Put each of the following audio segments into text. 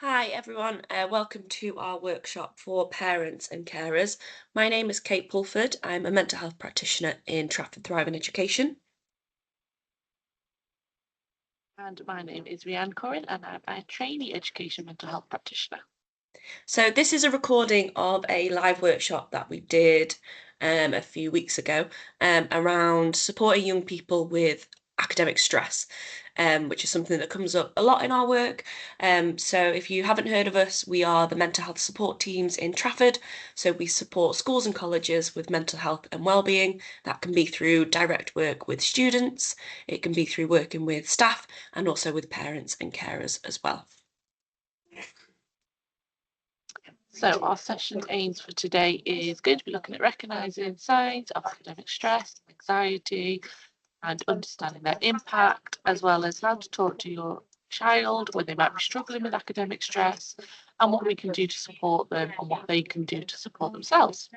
Hi everyone, welcome to our workshop for parents and carers. My name is Kate Pulford. I'm a mental health practitioner in Trafford Thriving Education. And my name is Rhiannon Corrin, and I'm a trainee education mental health practitioner. So this is a recording of a live workshop that we did a few weeks ago around supporting young people with academic stress, which is something that comes up a lot in our work. So if you haven't heard of us, we are the mental health support teams in Trafford. So we support schools and colleges with mental health and wellbeing. That can be through direct work with students, it can be through working with staff and also with parents and carers as well. So our session aims for today is going to be looking at recognising signs of academic stress, anxiety, and understanding their impact, as well as how to talk to your child when they might be struggling with academic stress, and what we can do to support them and what they can do to support themselves.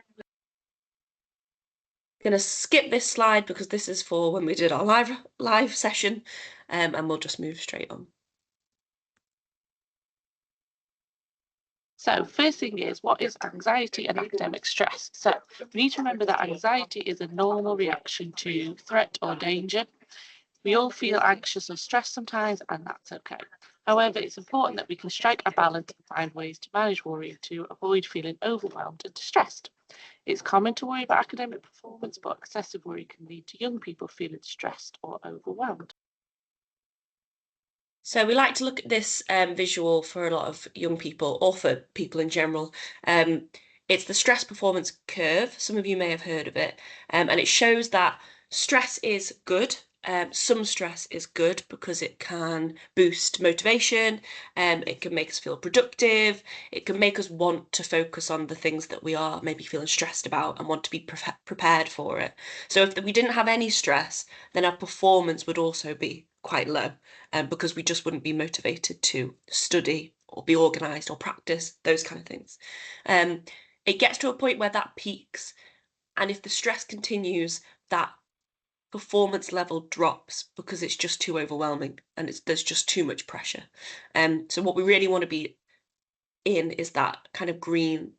Going to skip this slide because this is for when we did our live session, and we'll just move straight on. So first thing is, what is anxiety and academic stress? So we need to remember that anxiety is a normal reaction to threat or danger. We all feel anxious or stressed sometimes, and that's okay. However, it's important that we can strike a balance and find ways to manage worry to avoid feeling overwhelmed and distressed. It's common to worry about academic performance, but excessive worry can lead to young people feeling stressed or overwhelmed. So we like to look at this visual for a lot of young people or for people in general. It's the stress performance curve. Some of you may have heard of it, and it shows that stress is good. Some stress is good because it can boost motivation, it can make us feel productive, it can make us want to focus on the things that we are maybe feeling stressed about and want to be prepared for it. So if we didn't have any stress, then our performance would also be quite low, because we just wouldn't be motivated to study or be organised or practice, those kind of things. Um, it gets to a point where that peaks, and if the stress continues, that performance level drops because it's just too overwhelming and there's just too much pressure. So what we really want to be in is that kind of green,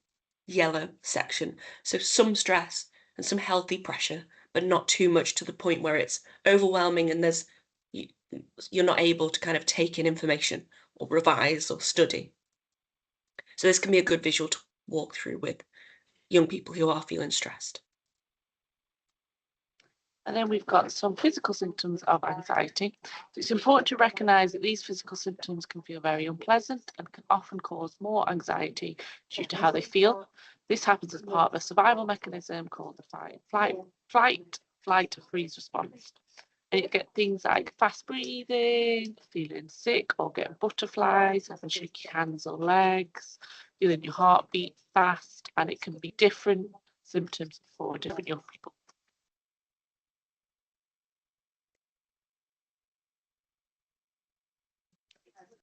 yellow section. So some stress and some healthy pressure, but not too much to the point where it's overwhelming and you're not able to kind of take in information or revise or study. So this can be a good visual to walk through with young people who are feeling stressed. And then we've got some physical symptoms of anxiety. So it's important to recognise that these physical symptoms can feel very unpleasant and can often cause more anxiety due to how they feel. This happens as part of a survival mechanism called the flight or freeze response. And you get things like fast breathing, feeling sick or getting butterflies, having shaky hands or legs, feeling your heart beat fast, and it can be different symptoms for different young people.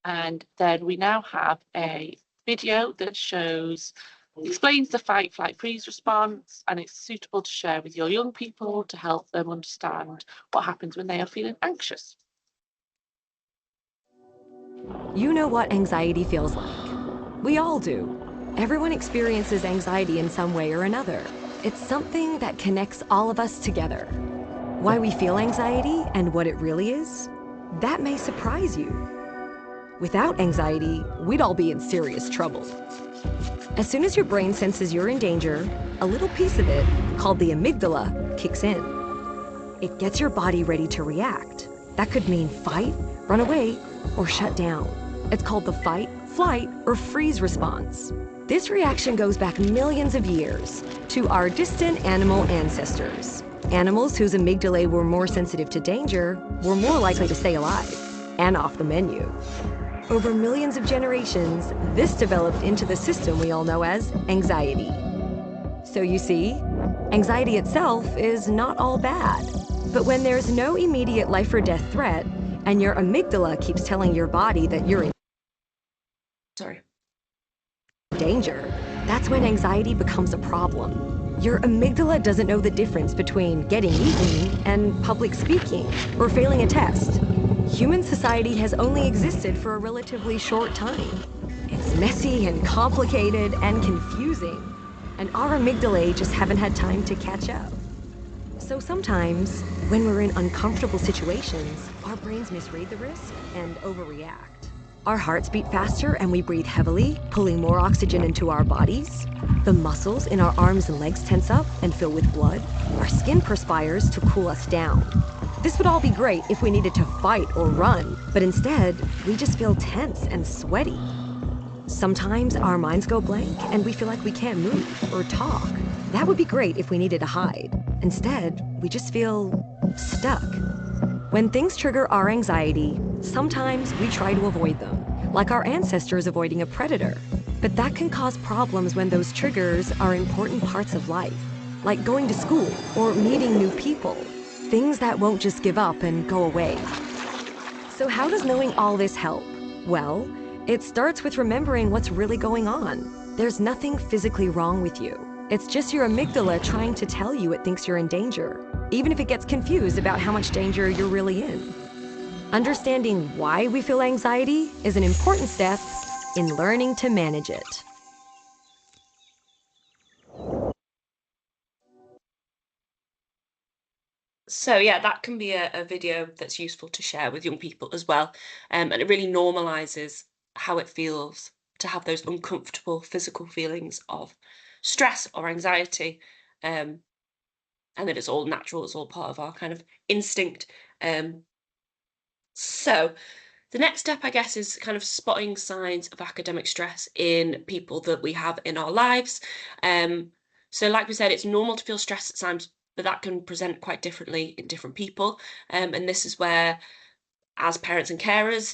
And then we now have a video that explains the fight, flight, freeze response, and it's suitable to share with your young people to help them understand what happens when they are feeling anxious. You know what anxiety feels like. We all do. Everyone experiences anxiety in some way or another. It's something that connects all of us together. Why we feel anxiety and what it really is, that may surprise you. Without anxiety, we'd all be in serious trouble. As soon as your brain senses you're in danger, a little piece of it, called the amygdala, kicks in. It gets your body ready to react. That could mean fight, run away, or shut down. It's called the fight, flight, or freeze response. This reaction goes back millions of years to our distant animal ancestors. Animals whose amygdalae were more sensitive to danger were more likely to stay alive and off the menu. Over millions of generations, this developed into the system we all know as anxiety. So you see, anxiety itself is not all bad. But when there's no immediate life or death threat, and your amygdala keeps telling your body that you're in danger, that's when anxiety becomes a problem. Your amygdala doesn't know the difference between getting eaten and public speaking or failing a test. Human society has only existed for a relatively short time. It's messy and complicated and confusing, and our amygdalae just haven't had time to catch up. So sometimes, when we're in uncomfortable situations, our brains misread the risk and overreact. Our hearts beat faster and we breathe heavily, pulling more oxygen into our bodies. The muscles in our arms and legs tense up and fill with blood. Our skin perspires to cool us down. This would all be great if we needed to fight or run, but instead, we just feel tense and sweaty. Sometimes our minds go blank and we feel like we can't move or talk. That would be great if we needed to hide. Instead, we just feel stuck. When things trigger our anxiety, sometimes we try to avoid them, like our ancestors avoiding a predator. But that can cause problems when those triggers are important parts of life, like going to school or meeting new people, things that won't just give up and go away. So how does knowing all this help? Well, it starts with remembering what's really going on. There's nothing physically wrong with you. It's just your amygdala trying to tell you it thinks you're in danger, even if it gets confused about how much danger you're really in. Understanding why we feel anxiety is an important step in learning to manage it. So yeah, that can be a video that's useful to share with young people as well. And it really normalizes how it feels to have those uncomfortable physical feelings of stress or anxiety. Um, and that it's all natural, it's all part of our kind of instinct. So the next step, I guess, is kind of spotting signs of academic stress in people that we have in our lives. So like we said, it's normal to feel stressed at times, but that can present quite differently in different people. And this is where, as parents and carers,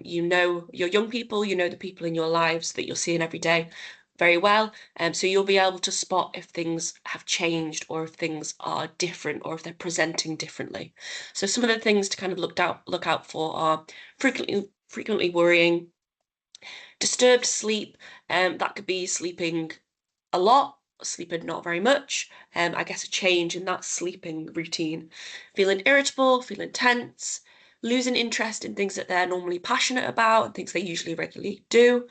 you know your young people, you know the people in your lives that you're seeing every day very well. So you'll be able to spot if things have changed or if things are different or if they're presenting differently. So some of the things to kind of look out for are frequently worrying, disturbed sleep. That could be sleeping a lot, sleeping not very much. I guess a change in that sleeping routine. Feeling irritable, feeling tense, losing interest in things that they're normally passionate about and things they usually regularly do.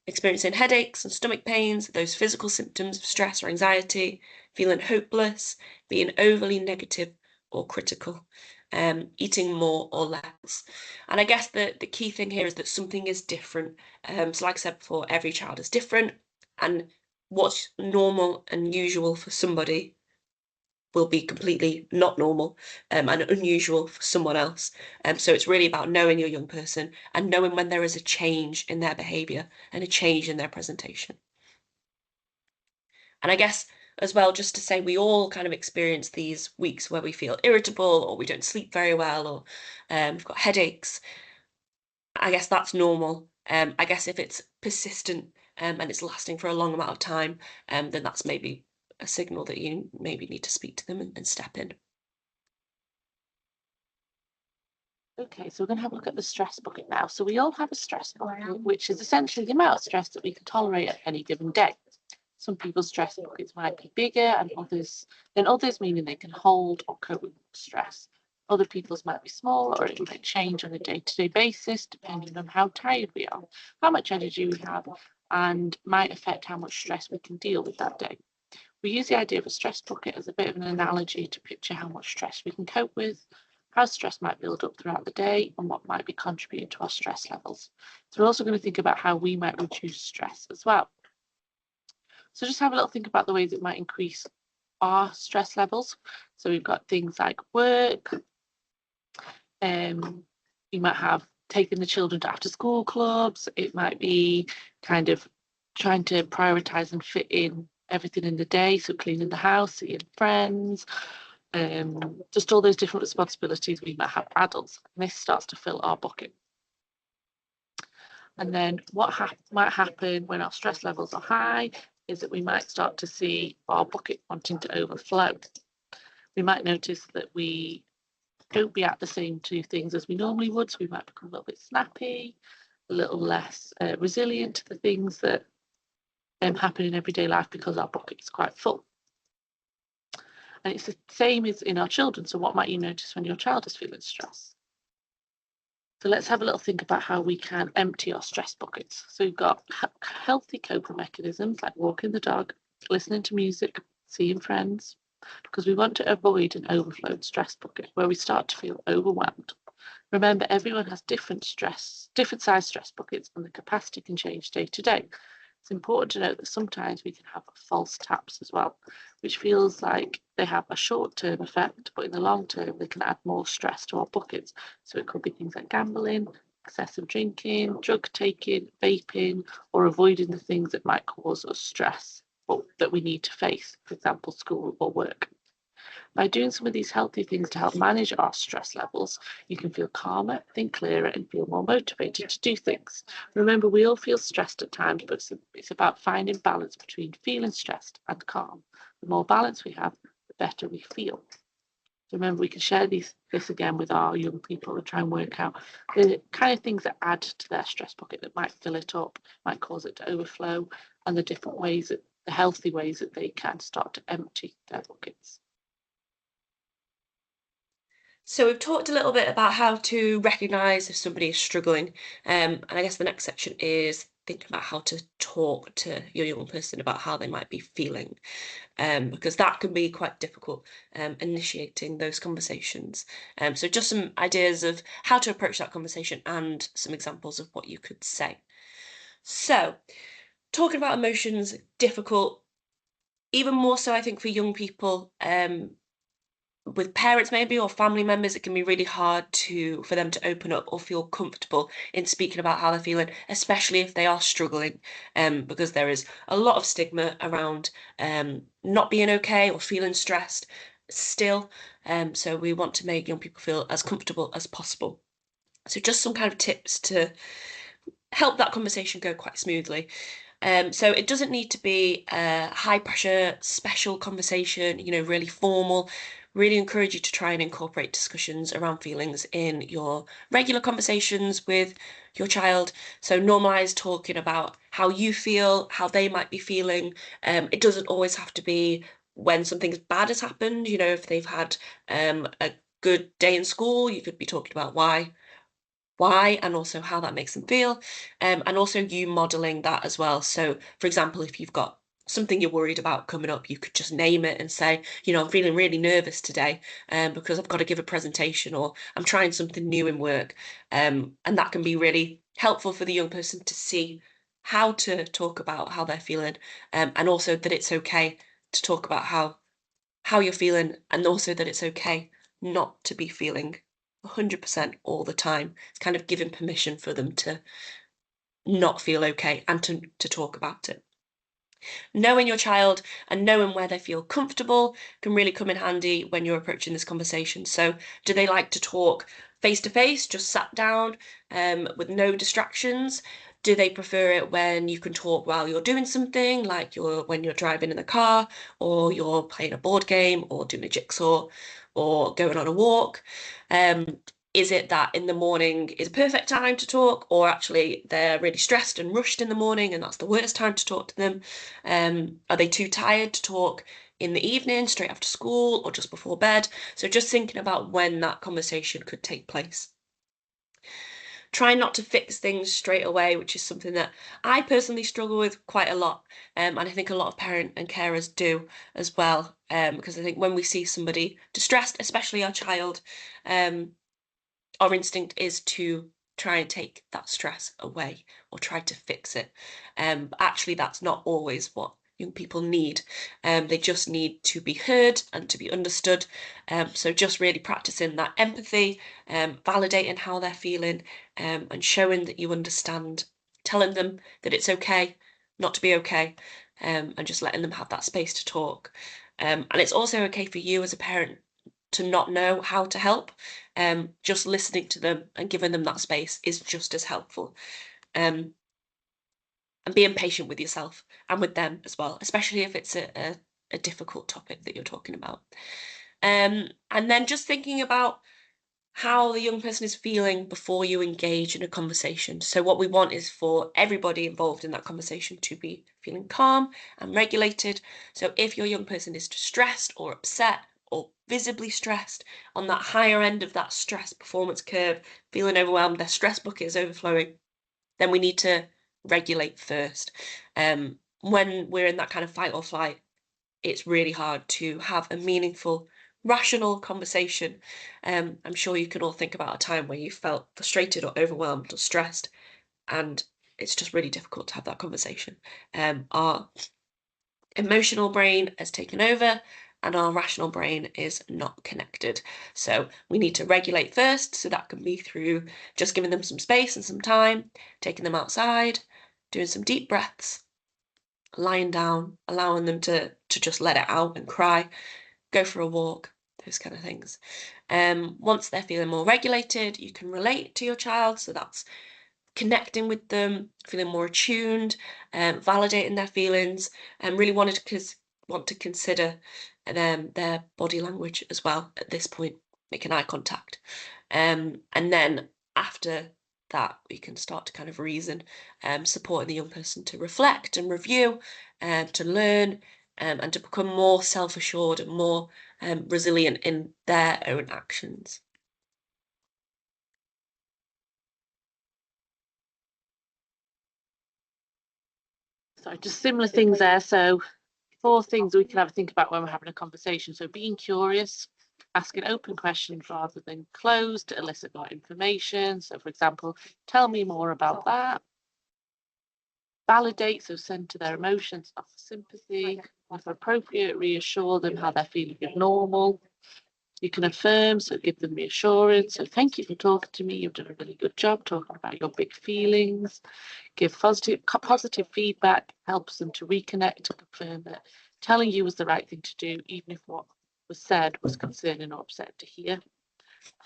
Experiencing headaches and stomach pains, those physical symptoms of stress or anxiety, feeling hopeless, being overly negative or critical, eating more or less. And I guess the key thing here is that something is different. So like I said before, every child is different, and what's normal and usual for somebody will be completely not normal and unusual for someone else. So it's really about knowing your young person and knowing when there is a change in their behaviour and a change in their presentation. And I guess as well, just to say, we all kind of experience these weeks where we feel irritable or we don't sleep very well or we've got headaches. I guess that's normal. I guess if it's persistent and it's lasting for a long amount of time, then that's maybe a signal that you maybe need to speak to them and step in. Okay, so we're going to have a look at the stress bucket now. So we all have a stress bucket, which is essentially the amount of stress that we can tolerate at any given day. Some people's stress buckets might be bigger and others meaning they can hold or cope with stress. Other people's might be smaller or it might change on a day-to-day basis depending on how tired we are, how much energy we have, and might affect how much stress we can deal with that day. We use the idea of a stress bucket as a bit of an analogy to picture how much stress we can cope with, how stress might build up throughout the day, and what might be contributing to our stress levels. So we're also going to think about how we might reduce stress as well. So just have a little think about the ways it might increase our stress levels. So we've got things like work. You might have taken the children to after school clubs. It might be kind of trying to prioritize and fit in everything in the day. So cleaning the house, seeing friends, just all those different responsibilities we might have adults. And this starts to fill our bucket. And then what might happen when our stress levels are high is that we might start to see our bucket wanting to overflow. We might notice that we don't react the same to things as we normally would, so we might become a little bit snappy, a little less resilient to the things that happen in everyday life because our bucket is quite full. And it's the same as in our children. So what might you notice when your child is feeling stressed? So let's have a little think about how we can empty our stress buckets. So we've got healthy coping mechanisms like walking the dog, listening to music, seeing friends, because we want to avoid an overflowed stress bucket where we start to feel overwhelmed. Remember, everyone has different size stress buckets, and the capacity can change day to day. It's important to note that sometimes we can have false taps as well, which feels like they have a short-term effect, but in the long term, they can add more stress to our buckets. So it could be things like gambling, excessive drinking, drug taking, vaping, or avoiding the things that might cause us stress, but that we need to face, for example, school or work. By doing some of these healthy things to help manage our stress levels, you can feel calmer, think clearer, and feel more motivated to do things. Remember, we all feel stressed at times, but it's about finding balance between feeling stressed and calm. The more balance we have, the better we feel. So remember, we can share this again with our young people and try and work out the kind of things that add to their stress bucket that might fill it up, might cause it to overflow, and the different ways that the healthy ways that they can start to empty their buckets. So we've talked a little bit about how to recognise if somebody is struggling, and I guess the next section is thinking about how to talk to your young person about how they might be feeling, because that can be quite difficult, initiating those conversations. So just some ideas of how to approach that conversation and some examples of what you could say. So talking about emotions, difficult, even more so I think for young people, with parents maybe or family members, it can be really hard for them to open up or feel comfortable in speaking about how they're feeling, especially if they are struggling, because there is a lot of stigma around not being okay or feeling stressed still. So we want to make young people feel as comfortable as possible. So just some kind of tips to help that conversation go quite smoothly. So it doesn't need to be a high pressure, special conversation, really formal. Really encourage you to try and incorporate discussions around feelings in your regular conversations with your child. So normalize talking about how you feel, how they might be feeling. It doesn't always have to be when something bad has happened. If they've had a good day in school, you could be talking about why and also how that makes them feel, and also you modeling that as well. So for example, if you've got something you're worried about coming up, you could just name it and say, I'm feeling really nervous today, because I've got to give a presentation, or I'm trying something new in work, and that can be really helpful for the young person to see how to talk about how they're feeling, and also that it's okay to talk about how you're feeling, and also that it's okay not to be feeling 100% all the time. It's kind of giving permission for them to not feel okay and to talk about it. Knowing your child and knowing where they feel comfortable can really come in handy when you're approaching this conversation. So do they like to talk face to face, just sat down, with no distractions? Do they prefer it when you can talk while you're doing something, like when you're driving in the car, or you're playing a board game, or doing a jigsaw, or going on a walk? Is it that in the morning is a perfect time to talk, or actually they're really stressed and rushed in the morning and that's the worst time to talk to them? Are they too tired to talk in the evening, straight after school, or just before bed? So just thinking about when that conversation could take place. Try not to fix things straight away, which is something that I personally struggle with quite a lot. And I think a lot of parents and carers do as well. Because I think when we see somebody distressed, especially our child, our instinct is to try and take that stress away or try to fix it. But actually, that's not always what young people need. They just need to be heard and to be understood. So just really practicing that empathy, validating how they're feeling, and showing that you understand, telling them that it's okay not to be okay, and just letting them have that space to talk. And it's also okay for you as a parent to not know how to help. Just listening to them and giving them that space is just as helpful. And being patient with yourself and with them as well, especially if it's a difficult topic that you're talking about. And then just thinking about how the young person is feeling before you engage in a conversation. So what we want is for everybody involved in that conversation to be feeling calm and regulated. So if your young person is distressed or upset or visibly stressed, on that higher end of that stress performance curve, feeling overwhelmed, their stress bucket is overflowing, then we need to regulate first. When we're in that kind of fight or flight, it's really hard to have a meaningful, rational conversation. I'm sure you can all think about a time where you felt frustrated or overwhelmed or stressed, and it's just really difficult to have that conversation. Our emotional brain has taken over and our rational brain is not connected. So we need to regulate first. So that can be through just giving them some space and some time, taking them outside, doing some deep breaths, lying down, allowing them to just let it out and cry, go for a walk, those kind of things. Once they're feeling more regulated, you can relate to your child. So that's connecting with them, feeling more attuned, validating their feelings, and really want to consider their body language as well at this point, making eye contact. And then after that, we can start to kind of reason, supporting the young person to reflect and review, to learn, and to become more self-assured and more resilient in their own actions. So just similar things there. So 4 things we can have a think about when we're having a conversation. So being curious, asking open questions rather than closed to elicit more information. So for example, tell me more about that. Validate, so center their emotions, offer sympathy. If appropriate, reassure them how they're feeling is normal. You can affirm, so give them reassurance. So thank you for talking to me. You've done a really good job talking about your big feelings. Give positive feedback, helps them to reconnect and confirm that telling you was the right thing to do, even if what was said was concerning or upset to hear.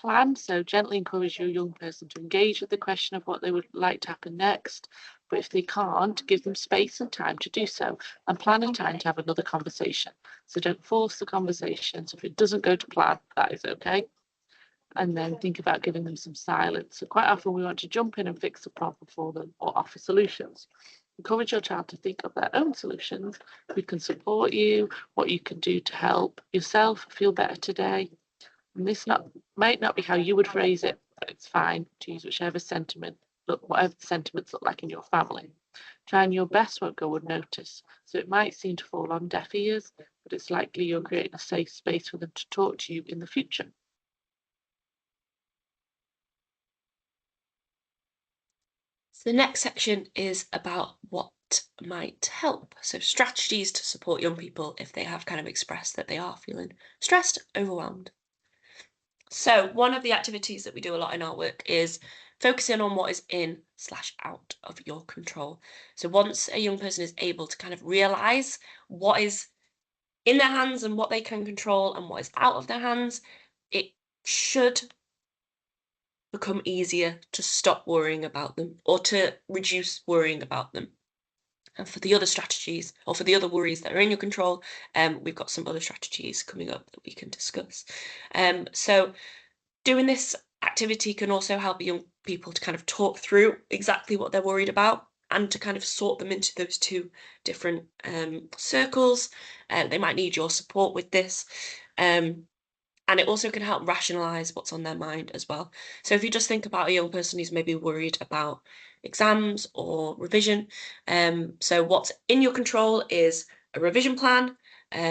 Plan, so gently encourage your young person to engage with the question of what they would like to happen next. But if they can't, give them space and time to do so and plan a time to have another conversation. So don't force the conversation. So if it doesn't go to plan, that is okay. And then think about giving them some silence. So quite often we want to jump in and fix the problem for them or offer solutions. Encourage your child to think of their own solutions. We can support you, what you can do to help yourself feel better today. And this might not be how you would phrase it, but it's fine to use whatever the sentiments look like in your family. Trying your best won't go unnoticed. So it might seem to fall on deaf ears, but it's likely you're creating a safe space for them to talk to you in the future. So the next section is about what might help. So strategies to support young people if they have kind of expressed that they are feeling stressed, overwhelmed. So one of the activities that we do a lot in our work is focusing on what is in/out of your control. So once a young person is able to kind of realize what is in their hands and what they can control and what is out of their hands, it should become easier to stop worrying about them or to reduce worrying about them. And for the other strategies or for the other worries that are in your control, we've got some other strategies coming up that we can discuss. So doing this activity can also help young people to kind of talk through exactly what they're worried about and to kind of sort them into those 2 different circles. They might need your support with this. And it also can help rationalize what's on their mind as well. So if you just think about a young person who's maybe worried about exams or revision, so what's in your control is a revision plan,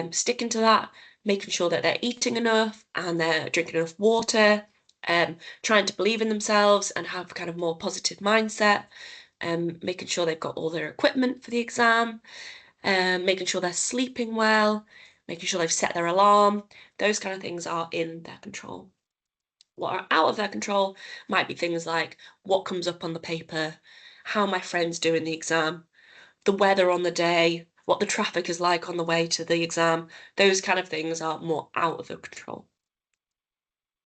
sticking to that, making sure that they're eating enough and they're drinking enough water, trying to believe in themselves and have kind of more positive mindset, making sure they've got all their equipment for the exam, making sure they're sleeping well, making sure they've set their alarm. Those kind of things are in their control. What are out of their control might be things like what comes up on the paper, how my friends do in the exam, the weather on the day, what the traffic is like on the way to the exam. Those kind of things are more out of their control.